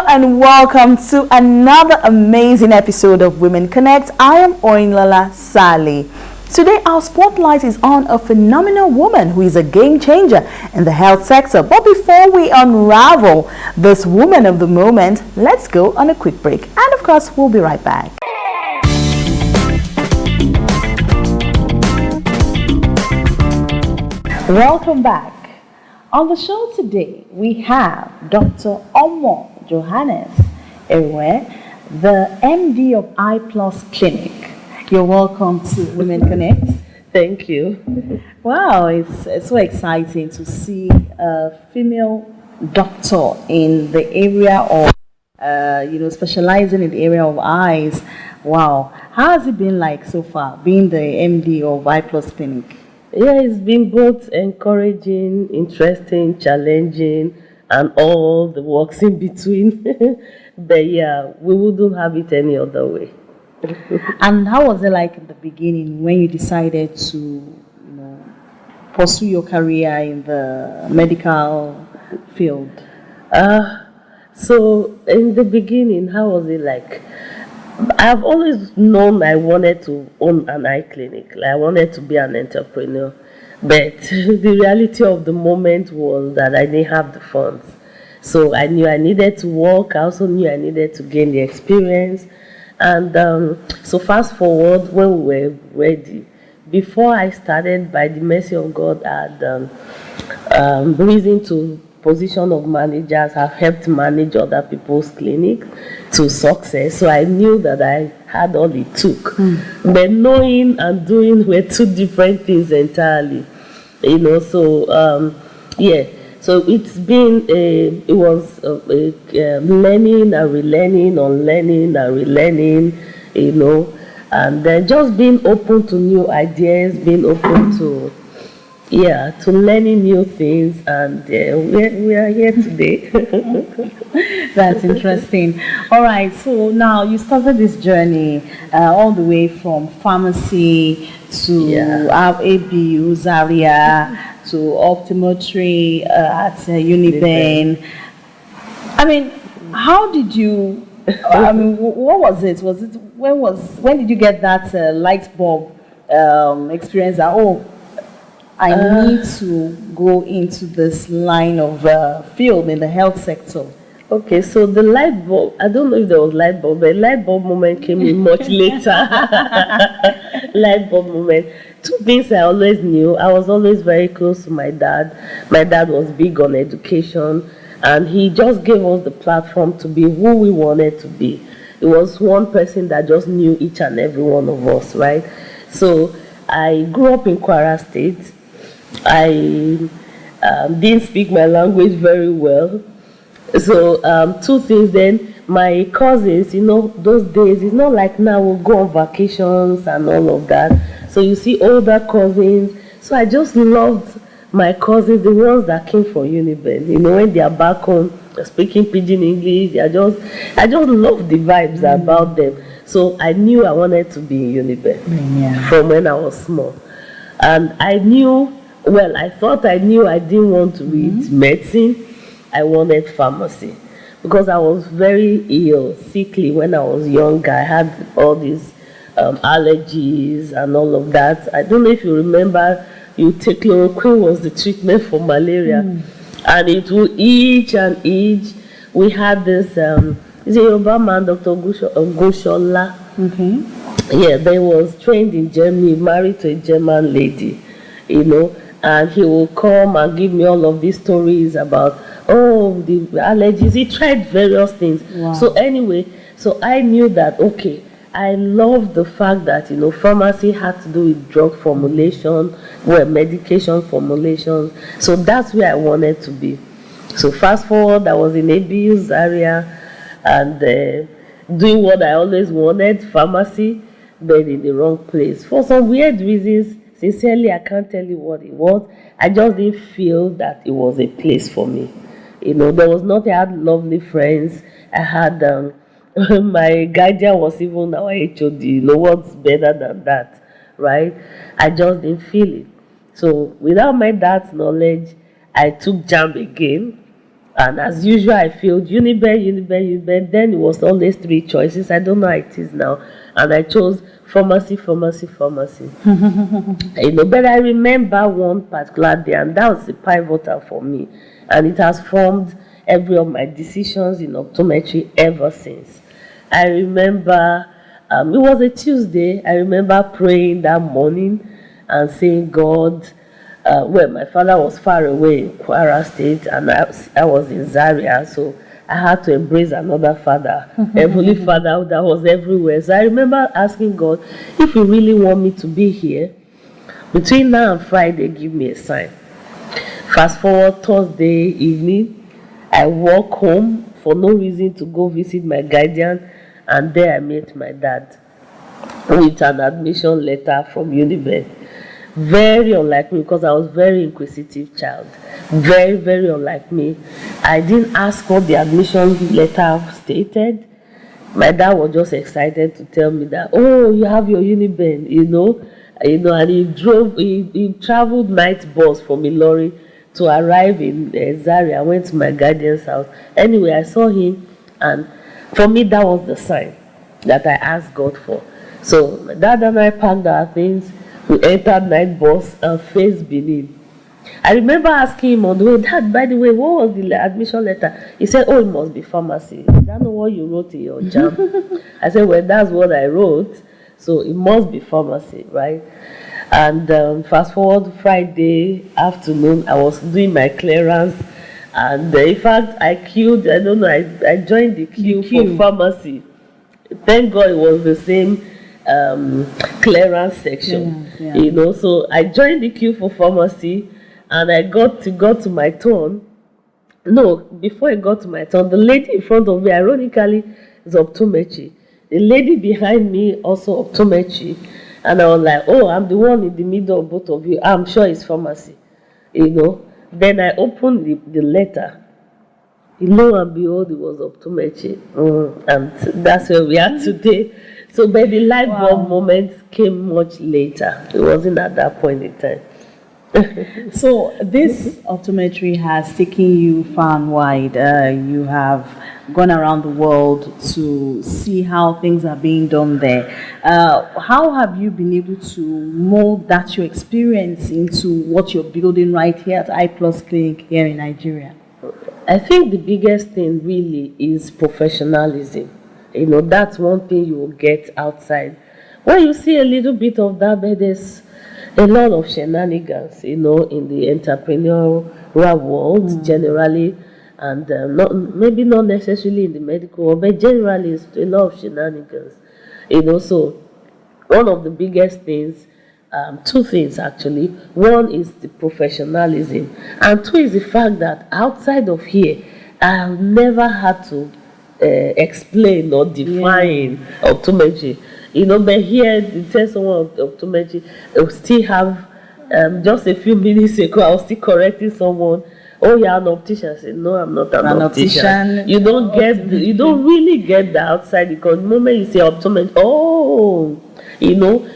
and welcome to another amazing episode of Women Connect. I am Oinlala Sali. Today our spotlight is on a phenomenal woman who is a game changer in the health sector. But before we unravel this woman of the moment, let's go on a quick break. And of course, we'll be right back. Welcome back. On the show today, we have Dr. Omo Joannes-Erhue, the MD of Eyeplus Clinic. You're welcome to Women Connect. Thank you. Wow, it's so exciting to see a female doctor in the area of, specializing in the area of eyes. Wow. How has it been like so far, being the MD of Eyeplus Clinic? Yeah, it's been both encouraging, interesting, challenging, and all the works in between. But yeah, we wouldn't have it any other way. And how was it like in the beginning when you decided to, pursue your career in the medical field? So in the beginning, how was it like? I've always known I wanted to own an eye clinic. Like I wanted to be an entrepreneur. But the reality of the moment was that I didn't have the funds. So I knew I needed to work. I also knew I needed to gain the experience. And so fast forward, when we were ready, before I started, by the mercy of God, I had risen to position of managers. Have helped manage other people's clinics to success. So I knew that I had all it took. But knowing and doing were two different things entirely. So So it's been learning and relearning, unlearning and relearning, and then just being open to new ideas, being open to learning new things, and we are here today. That's interesting. All right, so now you started this journey all the way from pharmacy to ABU, Zaria, to optometry at Uniben. I mean, how did you? What was it? When did you get that light bulb experience? That I need to go into this line of field in the health sector. Okay, so the light bulb, I don't know if there was light bulb, but light bulb moment came in much later. Light bulb moment. Two things I always knew. I was always very close to my dad. My dad was big on education, and he just gave us the platform to be who we wanted to be. It was one person that just knew each and every one of us, right? So I grew up in Kwara State. I didn't speak my language very well. So two things then, my cousins, those days, it's not like now we'll go on vacations and all of that. So you see older cousins. So I just loved my cousins, the ones that came from Uniben. When they are back home speaking pidgin English, I just love the vibes about them. So I knew I wanted to be in Uniben from when I was small. And I thought I knew I didn't want to read medicine. I wanted pharmacy because I was very ill, sickly when I was younger. I had all these allergies and all of that. I don't know if you remember, chloroquine was the treatment for malaria. And it will each. We had this, is it Yoruba man, Dr. Goshola? Yeah, they was trained in Germany, married to a German lady, and he will come and give me all of these stories about the allergies. He tried various things. Wow. So anyway, I knew that, okay, I love the fact that, pharmacy had to do with drug formulation, medication formulation. So that's where I wanted to be. So fast forward, I was in ABU's area and doing what I always wanted, pharmacy, but in the wrong place. For some weird reasons, sincerely, I can't tell you what it was. I just didn't feel that it was a place for me. There was nothing. I had lovely friends. I had my guardian was even our HOD. What's better than that, right? I just didn't feel it. So without my dad's knowledge, I took JAMB again. And as usual, I failed Uniben. Then it was always 3 choices. I don't know how it is now. And I chose pharmacy. But I remember one particular day, and that was the pivotal for me. And it has formed every of my decisions in optometry ever since. I remember it was a Tuesday. I remember praying that morning and saying, God, my father was far away in Kwara State, and I was in Zaria, so I had to embrace another father, Heavenly Father that was everywhere. So I remember asking God, if you really want me to be here, between now and Friday, give me a sign. Fast forward Thursday evening, I walk home for no reason to go visit my guardian, and there I met my dad with an admission letter from Uniben. Very unlike me, because I was very inquisitive child. Very, very unlike me. I didn't ask what the admission letter stated. My dad was just excited to tell me that, oh, you have your Uniben, and he traveled night bus from Ilori to arrive in Zaria. I went to my guardian's house. Anyway, I saw him, and for me, that was the sign that I asked God for. So my dad and I packed our things. We entered night bus and faced Benin. I remember asking him on the way, Dad, by the way, what was the admission letter? He said, oh, it must be pharmacy. I don't know what you wrote in your jam. I said, well, that's what I wrote, so it must be pharmacy, right? And fast forward Friday afternoon, I was doing my clearance, and in fact, I joined the queue for pharmacy. Thank God it was the same clearance section, so I joined the queue for pharmacy, and I got to my turn. No, before I got to my turn, the lady in front of me, ironically, is optometry. The lady behind me also optometry, and I was like, oh, I'm the one in the middle of both of you. I'm sure it's pharmacy, Then I opened the letter. Lo and behold, it was optometry, and that's where we are today. So, but the light bulb moment came much later. It wasn't at that point in time. So, this optometry has taken you far and wide. You have gone around the world to see how things are being done there. How have you been able to mold that your experience into what you're building right here at Eyeplus Clinic here in Nigeria? I think the biggest thing really is professionalism. That's one thing you will get outside. When you see a little bit of that, but there's a lot of shenanigans, in the entrepreneurial world generally, and maybe not necessarily in the medical world, but generally it's a lot of shenanigans. So one of the biggest things, two things actually. One is the professionalism, and two is the fact that outside of here, I've never had to explain or define optometry. But here, to tell someone optometry, I will still have, just a few minutes ago, I was still correcting someone. Oh, you're an optician. I said, no, I'm not an optician. You don't really get the outside, because the moment you say optometry,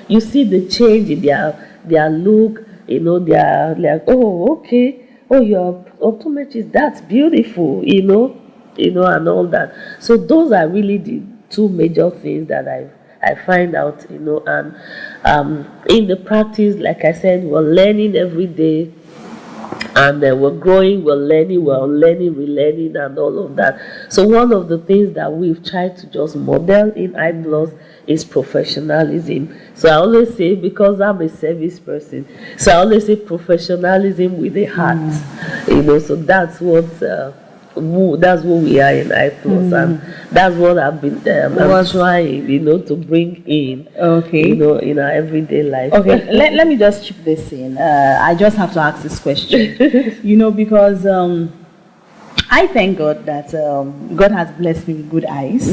you see the change in their look, they're like, oh, okay, oh, your optometrist, that's beautiful, and all that. So those are really the two major things that I find out, and in the practice, like I said, we're learning every day, and we're growing, we're learning, we're unlearning, relearning, and all of that. So one of the things that we've tried to just model in Eyeplus is professionalism. So I always say, because I'm a service person, so I always say professionalism with a heart. So that's what we are in Eyeplus, and that's what I've been I'm trying, to bring in, in our everyday life. Okay, let me just chip this in. I just have to ask this question, because I thank God that God has blessed me with good eyes.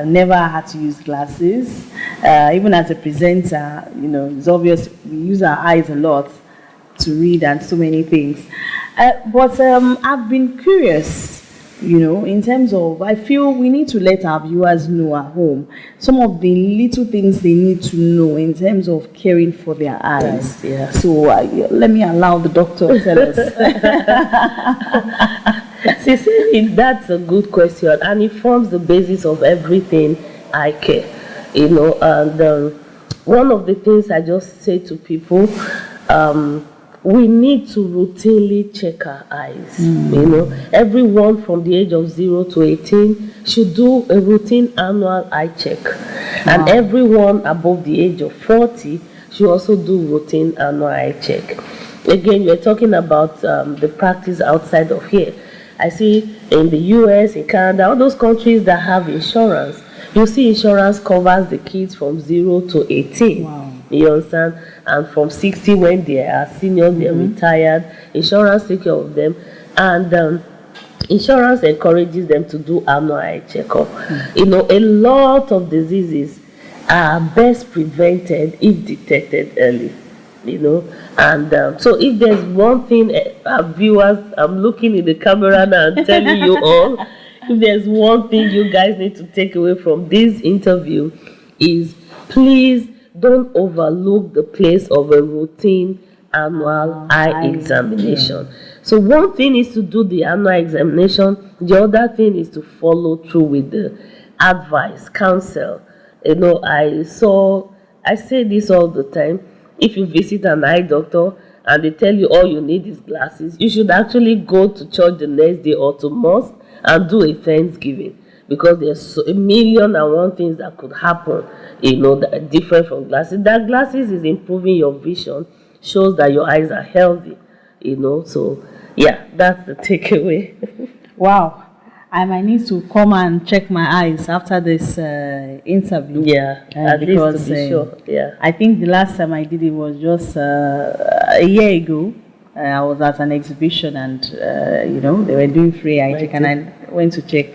Never had to use glasses. Even as a presenter, it's obvious we use our eyes a lot to read and so many things. But I've been curious, in terms of, I feel we need to let our viewers know at home some of the little things they need to know in terms of caring for their eyes. Yes, yeah. So let me allow the doctor to tell us. Sincerely, that's a good question, and it forms the basis of everything I care. And one of the things I just say to people, we need to routinely check our eyes. Everyone from the age of 0 to 18 should do a routine annual eye check, and everyone above the age of 40 should also do routine annual eye check. Again, we're talking about the practice outside of here. I see in the US, in Canada, all those countries that have insurance, you see insurance covers the kids from 0 to 18. Wow. You understand? And from 60 when they are senior, they're retired, insurance takes care of them. And insurance encourages them to do annual eye checkup. A lot of diseases are best prevented if detected early. And so if there's one thing, viewers, I'm looking in the camera now and telling you all, if there's one thing you guys need to take away from this interview, is please don't overlook the place of a routine annual eye examination. So one thing is to do the annual examination, the other thing is to follow through with the advice, counsel. I say this all the time. If you visit an eye doctor and they tell you all you need is glasses, you should actually go to church the next day or to mosque and do a Thanksgiving, because there's a million and one things that could happen, that are different from glasses. That glasses is improving your vision, shows that your eyes are healthy, so yeah, that's the takeaway. Wow. I might need to come and check my eyes after this interview. Yeah, at because, least to be sure. Yeah. I think the last time I did it was just a year ago. I was at an exhibition and, they were doing free eye check and I went to check,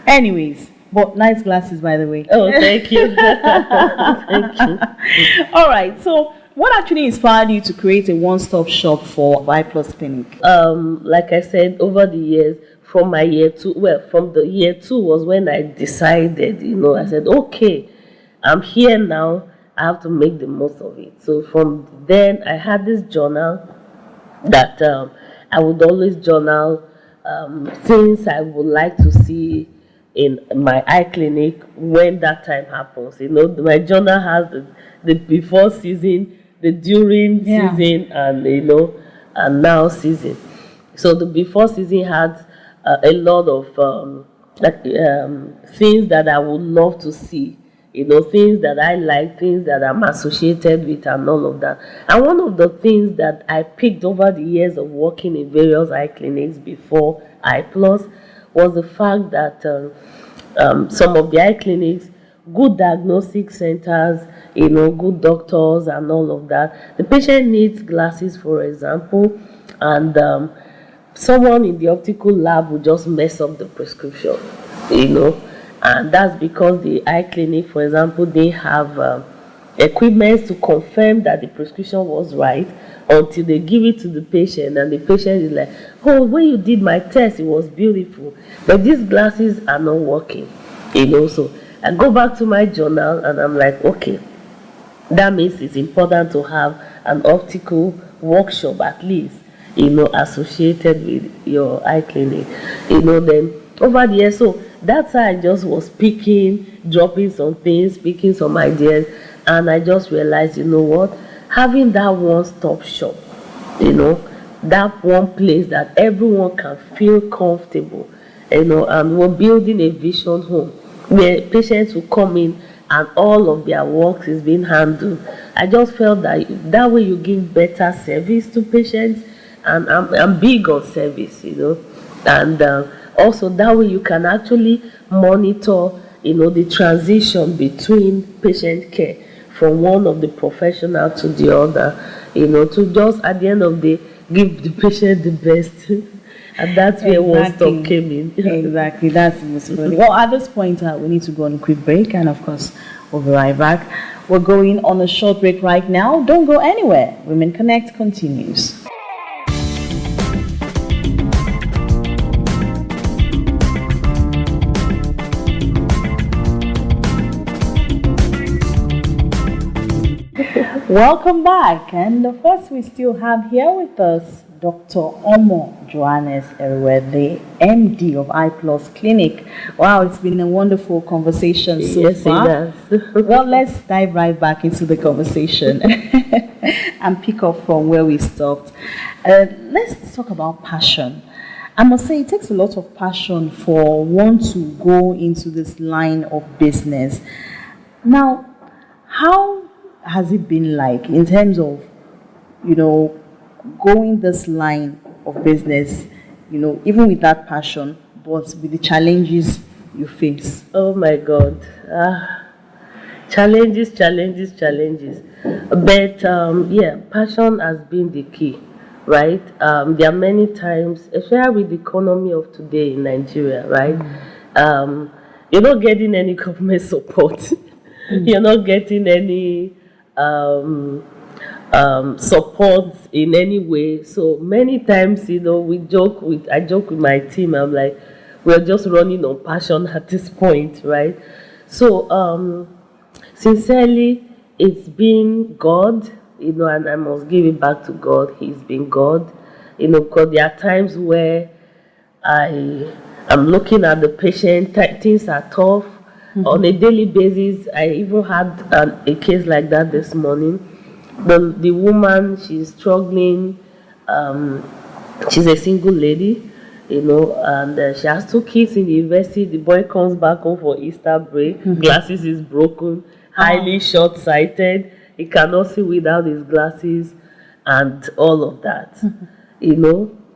Anyways, but nice glasses, by the way. Oh, thank you. Thank you. All right. So what actually inspired you to create a one-stop shop for Eyeplus Clinic? Like I said, over the years, from the year 2 was when I decided, I said, okay, I'm here now, I have to make the most of it. So from then, I had this journal that I would always journal things I would like to see in my eye clinic when that time happens. My journal has the before season, the during season, and now season. So the before season had a lot of things that I would love to see, things that I like, things that I'm associated with, and all of that. And one of the things that I picked over the years of working in various eye clinics before Eyeplus was the fact that some of the eye clinics, good diagnostic centers, good doctors and all of that. The patient needs glasses, for example, and someone in the optical lab will just mess up the prescription, and that's because the eye clinic, for example, they have equipment to confirm that the prescription was right until they give it to the patient, and the patient is like, oh, when you did my test, it was beautiful, but these glasses are not working, So I go back to my journal and I'm like, okay, that means it's important to have an optical workshop at least, associated with your eye clinic, then over the years. So that's how I just was picking, dropping some things, picking some ideas, and I just realized, what, having that one-stop shop, that one place that everyone can feel comfortable, and we're building a vision home where patients will come in and all of their work is being handled. I just felt that way you give better service to patients, and I'm big on service, and also that way you can actually monitor, the transition between patient care from one of the professional to the other, to just at the end of the day give the patient the best. And that's where one stop came in. Exactly, that's the most important. Well, at this point, we need to go on a quick break, and of course, we'll be right back. We're going on a short break right now. Don't go anywhere. Women Connect continues. Welcome back, and of course we still have here with us Dr. Omo Joannes-Erhue, the MD of Eyeplus Clinic. Wow, it's been a wonderful conversation so far. Yes, it has. Well, let's dive right back into the conversation and pick up from where we stopped. Let's talk about passion. I must say, it takes a lot of passion for one to go into this line of business. Now, how has it been like in terms of, going this line of business, even with that passion, but with the challenges you face? Oh my God. Challenges, challenges, challenges. But yeah, passion has been the key, right? There are many times, especially with the economy of today in Nigeria, right? You're not getting any government support. You're not getting any support in any way. So many times, I joke with my team. I'm like, we're just running on passion at this point, right? So sincerely, it's been God, and I must give it back to God. He's been God, because there are times where I'm looking at the patient, things are tough. On a daily basis. I even had a case like that this morning. The woman, she's struggling. She's a single lady, and she has 2 kids in the university. The boy comes back home for Easter break. Glasses is broken, highly short-sighted. He cannot see without his glasses, and all of that.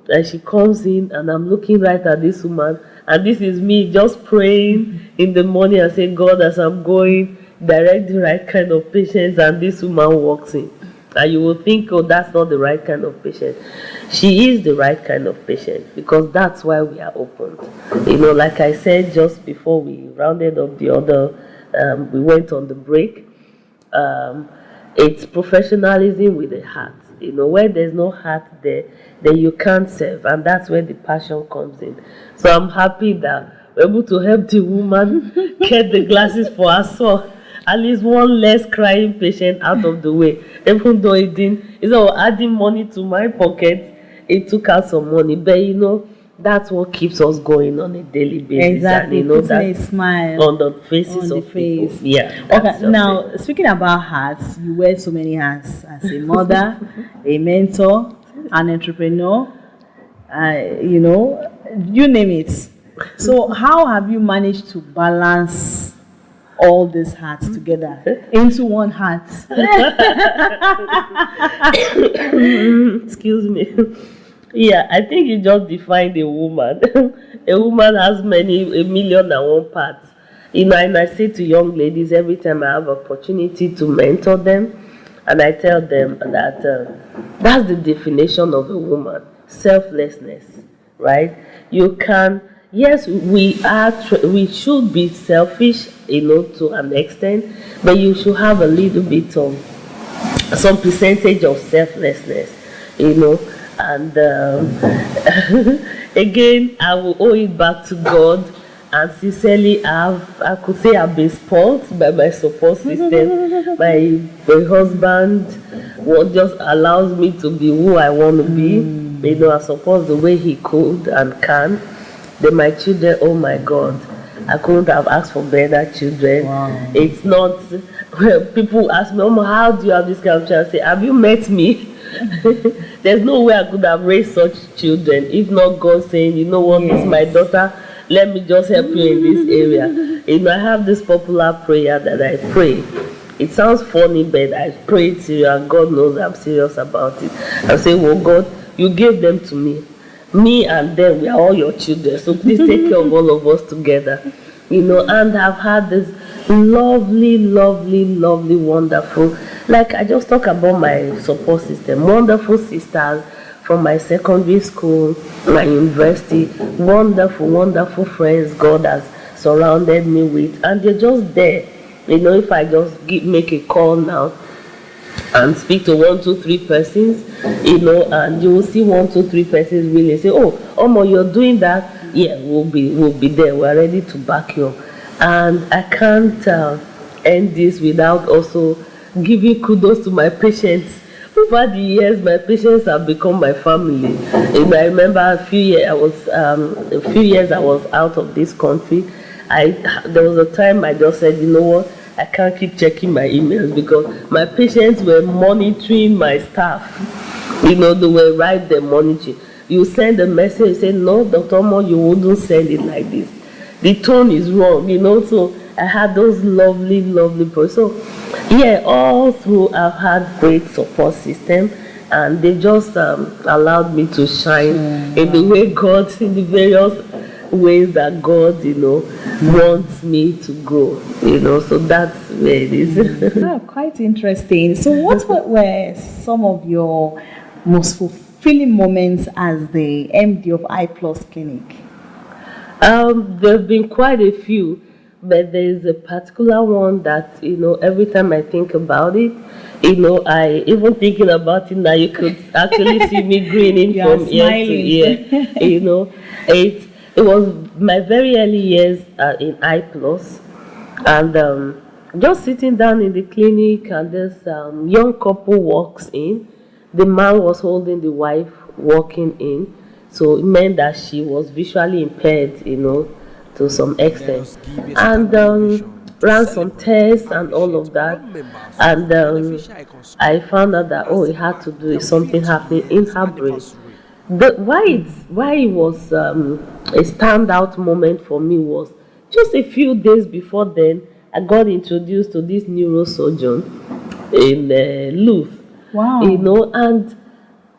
And she comes in, and I'm looking right at this woman, and this is me just praying in the morning and saying, God, as I'm going, direct the right kind of patients, and this woman walks in. And you will think, oh, that's not the right kind of patient. She is the right kind of patient, because that's why we are opened. Like I said just before we rounded up the other, we went on the break. It's professionalism with a heart. Where there's no heart there, then you can't serve, and that's where the passion comes in. So I'm happy that we're able to help the woman get the glasses for her son. At least one less crying patient out of the way. Even though it didn't, instead of adding money to my pocket, it took out some money. But that's what keeps us going on a daily basis. Exactly, And putting a smile on the faces of people. Yeah. Okay, now speaking about hats, you wear so many hats as a mother, a mentor, an entrepreneur, you name it. So how have you managed to balance all these hats together into one hat? Excuse me. Yeah, I think you just defined a woman. A woman has a million and one parts. And I say to young ladies every time I have opportunity to mentor them, and I tell them that that's the definition of a woman: selflessness, right? You can, yes, we should be selfish, to an extent, but you should have a little bit of some percentage of selflessness, and again, I will owe it back to God. And sincerely, I could say I've been spoiled by my support system. My husband just allows me to be who I want to be. I support the way he could and can. Then my children, oh my God, I couldn't have asked for better children. Wow. It's not, people ask me, Mama, how do you have this kind of child? I say, have you met me? There's no way I could have raised such children if not God saying, you know what, yes, this is my daughter, let me just help you in this area. I have this popular prayer that I pray. It sounds funny, but I pray to you, and God knows I'm serious about it. I say, well, God, you gave them to me. Me and them, we are all your children, so please take care of all of us together. And I've had this lovely, lovely, lovely, wonderful, like I just talk about my support system, wonderful sisters from my secondary school, my university, wonderful, wonderful friends God has surrounded me with, and they're just there. If I just make a call now and speak to 1, 2, 3 persons, and you will see 1, 2, 3 persons really say, oh, Omo, you're doing that. Yeah, we'll be there. We're ready to back you up. And I can't end this without also giving kudos to my patients Over the years, my patients have become my family. And I remember a few years I was out of this country. There was a time I just said, you know what, I can't keep checking my emails because my patients were monitoring my staff. They were right there monitoring. You send a message, say, no, Dr. Omo, you wouldn't send it like this. The tone is wrong, so I had those lovely, lovely people. So, yeah, all through I've had great support system, and they just allowed me to shine in the way God, in the various ways that God, wants me to grow, so that's where it is. Quite interesting. So what were some of your most fulfilling moments as the MD of Eyeplus Clinic? There have been quite a few, but there's a particular one that, every time I think about it, I even thinking about it now, you could actually see me grinning from ear to ear. It was my very early years in Eyeplus, and just sitting down in the clinic, and this young couple walks in. The man was holding the wife walking in. So it meant that she was visually impaired, to some extent. And ran some tests and all of that. And I found out that, it had to do with something happening in her brain. Why it was a standout moment for me was just a few days before then, I got introduced to this neurosurgeon in Louth. Wow. And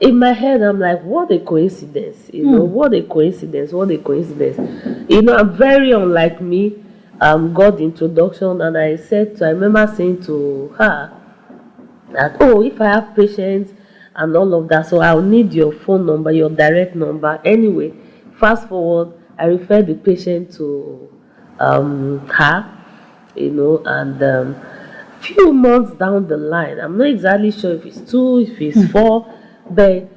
in my head, I'm like, what a coincidence, what a coincidence, what a coincidence. I'm very unlike me, got the introduction, and I remember saying to her that, if I have patients and all of that, so I'll need your phone number, your direct number. Anyway, fast forward, I referred the patient to her, and few months down the line, I'm not exactly sure if it's 2, if it's 4, but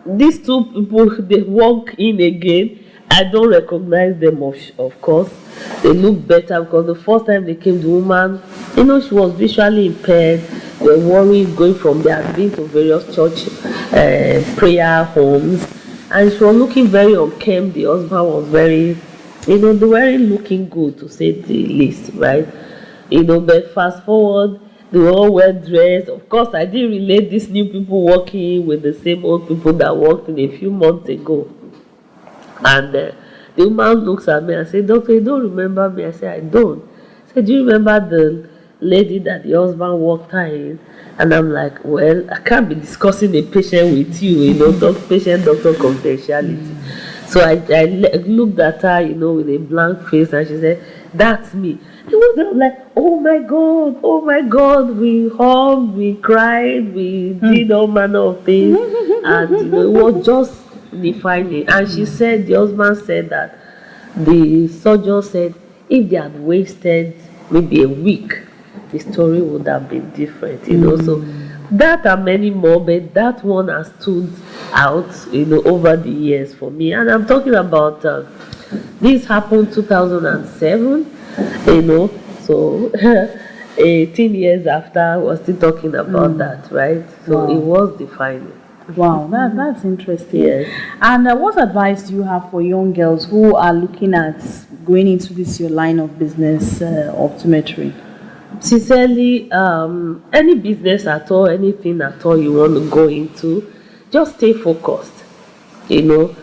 these 2 people, they walk in again. I don't recognize them, of course. They look better because the first time they came, the woman, she was visually impaired. They were worried going from there. I've been to various church prayer homes, and she was looking very unkempt. The husband was very, they weren't looking good, to say the least, right? But fast forward, they were all well dressed. Of course, I didn't relate these new people walking with the same old people that walked in a few months ago. And the woman looks at me and said, Doctor, you don't remember me? I said, I don't. I said, do you remember the lady that the husband walked her in? And I'm like, well, I can't be discussing a patient with you, patient-doctor confidentiality. So I looked at her, with a blank face, and she said, that's me. It was like, oh my God, we hugged, we cried, we did all manner of things, and it was just defining. And she said, the husband said that the surgeon said, if they had wasted maybe a week, the story would have been different, So that and many more, but that one has stood out, over the years for me. And I'm talking about this happened 2007, so 18 years after, we're still talking about that, right? So it was defining. Wow, that's interesting. Yes. And what advice do you have for young girls who are looking at going into your line of business, optometry? Sincerely, any business at all, anything at all you want to go into, just stay focused. The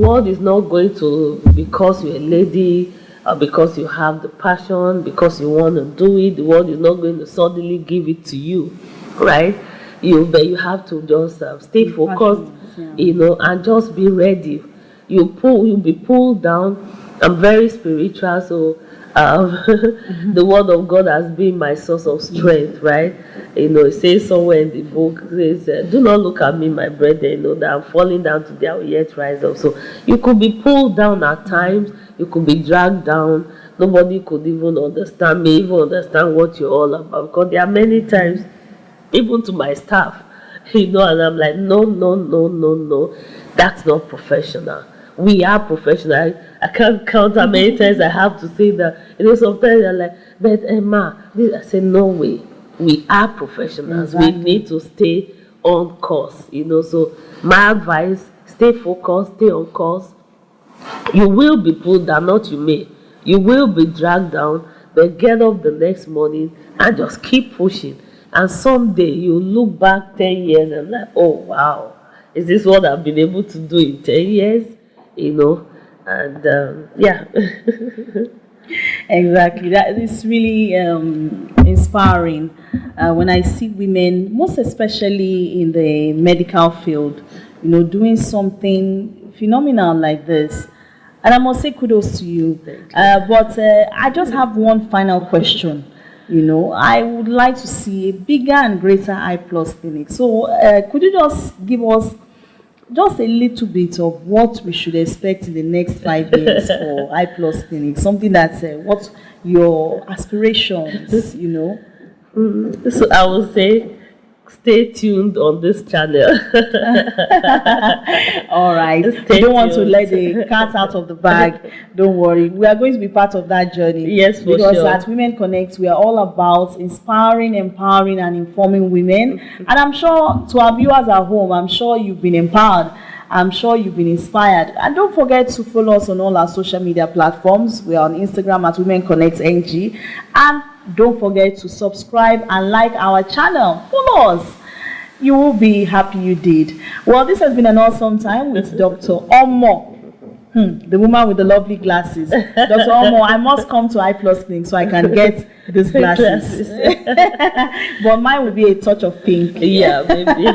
world is not going to, because you're a lady, or because you have the passion, because you want to do it, the world is not going to suddenly give it to you, right? But you have to just stay focused, and just be ready. You'll be pulled down. I'm very spiritual, so the word of God has been my source of strength, right? It says somewhere in the book, it says, do not look at me, my brethren, that I'm falling down today, I will yet rise up. So you could be pulled down at times, you could be dragged down. Nobody could even understand me, even understand what you're all about. Because there are many times, even to my staff, and I'm like, no, that's not professional. We are professional. I can't count how many times I have to say that. Sometimes they're like, but Emma, I say, no way. we are professionals. Exactly. We need to stay on course, you know. So my advice, stay focused, stay on course. You will be pulled down, not you may. You will be dragged down, but get up the next morning and just keep pushing. And someday you look back 10 years and like, oh wow, is this what I've been able to do in 10 years? You know, and yeah. Exactly. That is really inspiring when I see women, most especially in the medical field, you know, doing something phenomenal like this. And I must say kudos to you. But I just have one final question. You know, I would like to see a bigger and greater Eyeplus Clinic. So could you just give us just a little bit of what we should expect in the next 5 years for Eyeplus Clinic? Something that's what your aspirations, you know? So I will say, stay tuned on this channel. All right. We don't want to let the cat out of the bag. Don't worry. We are going to be part of that journey. Yes, for because sure. at Women Connect, we are all about inspiring, empowering, and informing women. And I'm sure to our viewers at home, I'm sure you've been empowered. I'm sure you've been inspired. And don't forget to follow us on all our social media platforms. We are on Instagram at Women Connect NG. And don't forget to subscribe and like our channel. Follow us. You will be happy you did. Well, this has been an awesome time with Dr. Omo. The woman with the lovely glasses. Dr. Omo, I must come to Eyeplus Clinic so I can get these glasses. But mine will be a touch of pink. Yeah, maybe.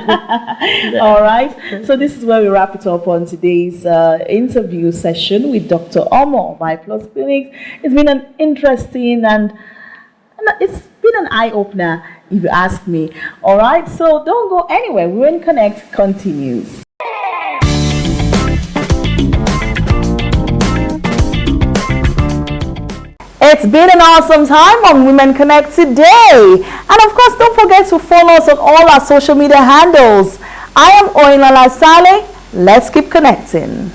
All right. So this is where we wrap it up on today's interview session with Dr. Omo of Eyeplus Clinic. It's been an interesting and it's been an eye-opener, if you ask me. All right. So don't go anywhere. Women Connect continues. It's been an awesome time on Women Connect today. And of course, don't forget to follow us on all our social media handles. I am Oinala Saleh. Let's keep connecting.